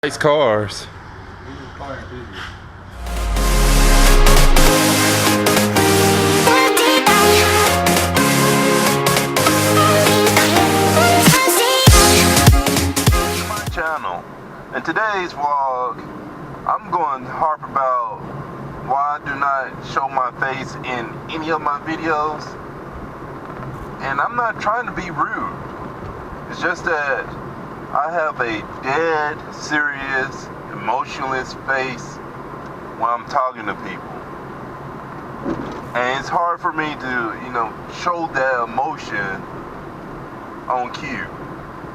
Nice cars. My channel. In today's vlog, I'm going to harp about why I do not show my face in any of my videos. And I'm not trying to be rude. It's just that I have a dead, serious, emotionless face when I'm talking to people. And it's hard for me to, show that emotion on cue.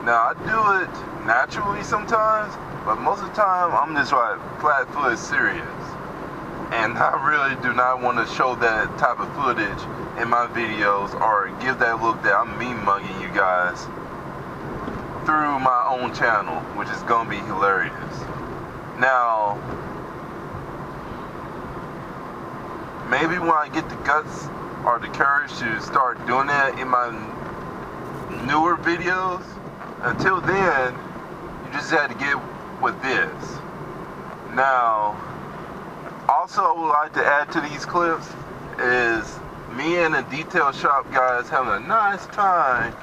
Now, I do it naturally sometimes, but most of the time, I'm just like flat-footed serious. And I really do not want to show that type of footage in my videos or give that look that I'm mean-mugging you guys through my own channel, which is going to be hilarious. Now, maybe when I get the guts or the courage to start doing that in my newer videos, until then, you just have to get with this. Now, also I would like to add to these clips is me and the detail shop guys having a nice time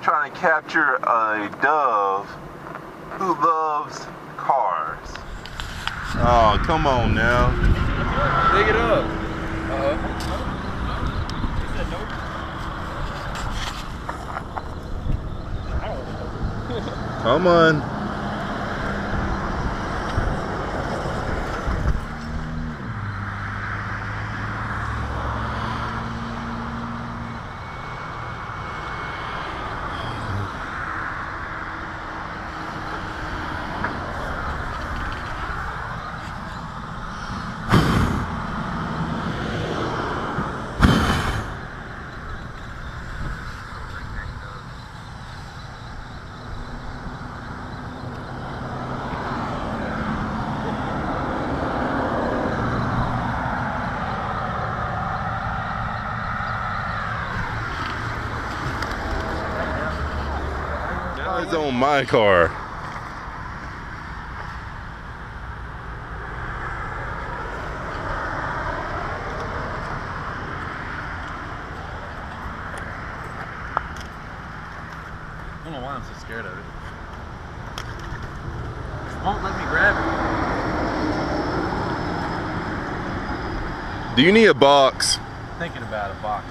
trying to capture a dove who loves cars. Oh, come on now. Dig it up. Come on. It's on my car. I don't know why I'm so scared of it. It won't let me grab it. Do you need a box? Thinking about a box.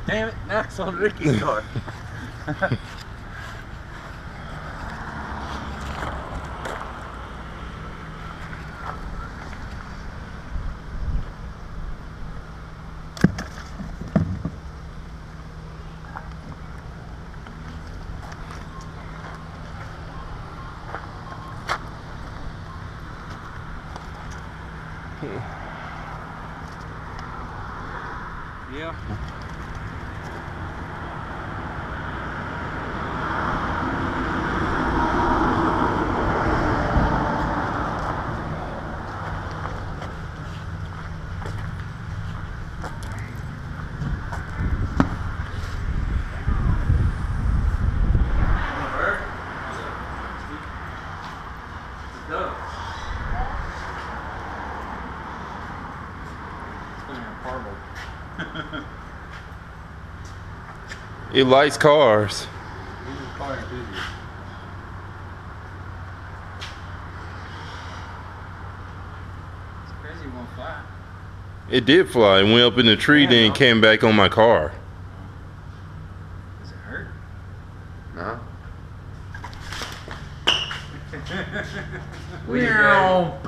Damn it, now it's on Ricky's car. Yeah. It likes cars. Crazy it won't fly. It did fly and went up in the tree, then came back on my car. Does it hurt? No. Meow.